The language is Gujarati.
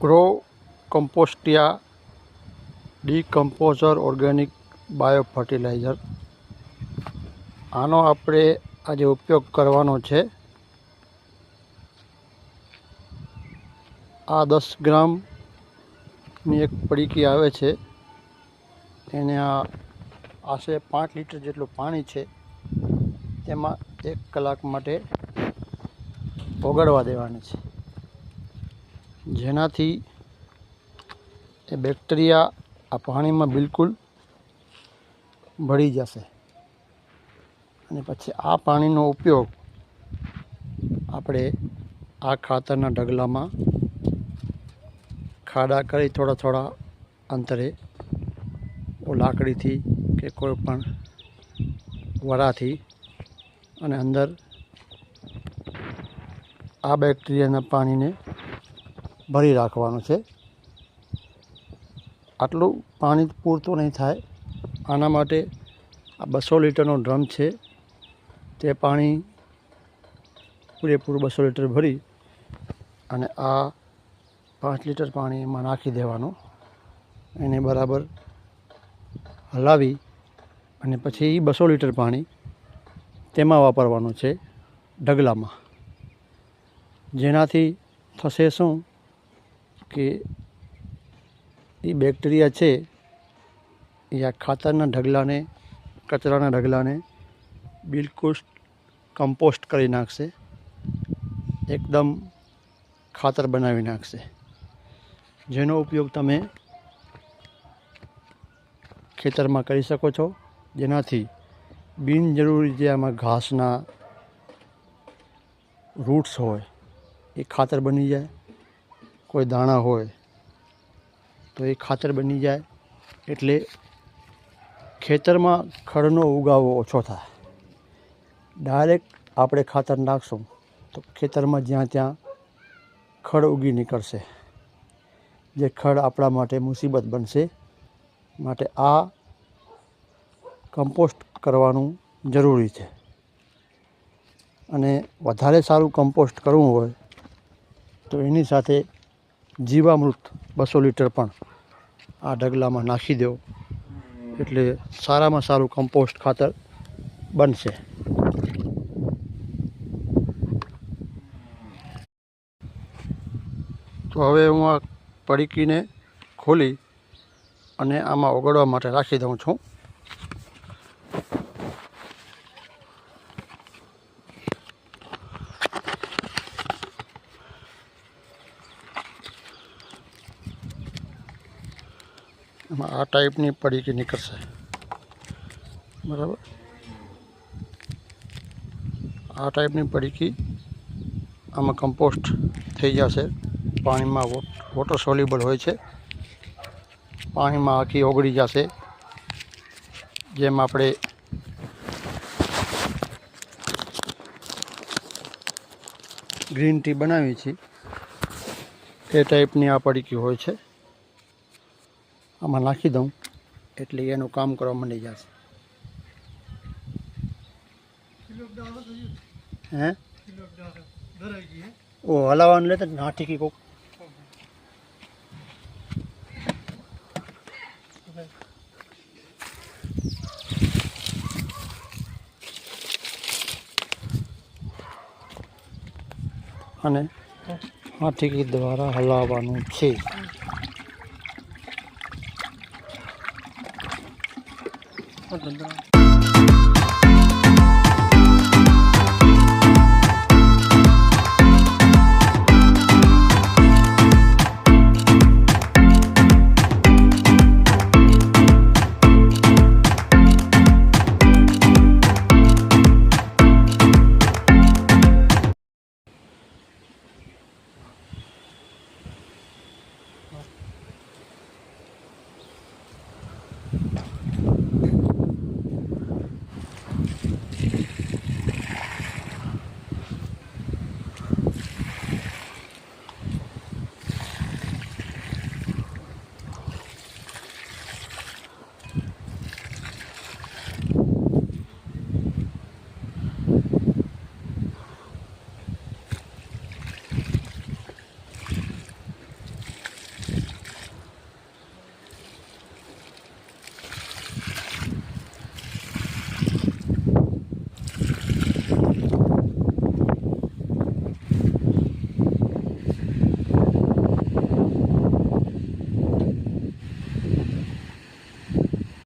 ગ્રો કમ્પોસ્ટિયા ડીકમ્પોઝર ઓર્ગેનિક બાયો ફર્ટિલાઇઝર, આનો આપણે આજે ઉપયોગ કરવાનો છે। આ 10 ગ્રામની એક પડીકી આવે છે, એને આશરે 5 લીટર જેટલું પાણી છે, તેમાં 1 કલાક માટે ઓગળવા દેવાની છે, જેનાથી એ બેક્ટેરિયા આ પાણીમાં બિલકુલ ભળી જશે અને પછી આ પાણીનો ઉપયોગ આપણે આ ખાતરના ઢગલામાં ખાડા કરી થોડા અંતરે લાકડીથી કે કોઈ પણ વરાથી અને અંદર આ બેક્ટેરિયાના પાણીને ભરી રાખવાનું છે। આટલું પાણી પૂરતું નહીં થાય, આના માટે આ 200 લીટરનો ડ્રમ છે, તે પાણી પૂરેપૂરું 200 લીટર ભરી અને આ 5 લીટર પાણી એમાં નાખી દેવાનું, એને બરાબર હલાવી અને પછી એ 200 લીટર પાણી તેમાં વાપરવાનું છે ઢગલામાં, જેનાથી થશે શું કે એ બેક્ટેરિયા છે એ આ ખાતરના ઢગલાને, કચરાના ઢગલાને બિલકુલ કમ્પોસ્ટ કરી નાખશે, એકદમ ખાતર બનાવી નાખશે, જેનો ઉપયોગ તમે ખેતરમાં કરી શકો છો, જેનાથી બિનજરૂરી જે આમાં ઘાસના રૂટ્સ હોય એ ખાતર બની જાય, કોઈ દાણા હોય તો એ ખાતર બની જાય, એટલે ખેતરમાં ખડનો ઉગાવો ઓછો થાય। ડાયરેક્ટ આપણે ખાતર નાખશું તો ખેતરમાં જ્યાં ત્યાં ખડ ઉગી નીકળશે, જે ખડ આપણા માટે મુસીબત બનશે, માટે આ કમ્પોસ્ટ કરવાનું જરૂરી છે। અને વધારે સારું કમ્પોસ્ટ કરવું હોય તો એની સાથે જીવામૃત 200 લીટર પણ આ ઢગલામાં નાખી દો, એટલે સારામાં સારું કમ્પોસ્ટ ખાતર બનશે। તો હવે હું આ પડીકીને ખોલી અને આમાં ઓગળવા માટે રાખી દઉં છું। એમાં આ ટાઈપની પડીકી નીકળશે, બરાબર। આ ટાઈપની પડીકી આમાં કમ્પોસ્ટ થઈ જશે, પાણીમાં વોટર સોલ્યુબલ હોય છે, પાણીમાં આખી ઓગળી જશે, જેમ આપણે ગ્રીન ટી બનાવીએ છીએ એ ટાઈપની આ પડીકી હોય છે। આમાં નાખી દઉં એટલે એનું કામ કરવા માંડી જશે। હે ઓ હલાવવાનું લેતા ના ઠીકી કોક અને હાથીકી દ્વારા હલાવવાનું છે।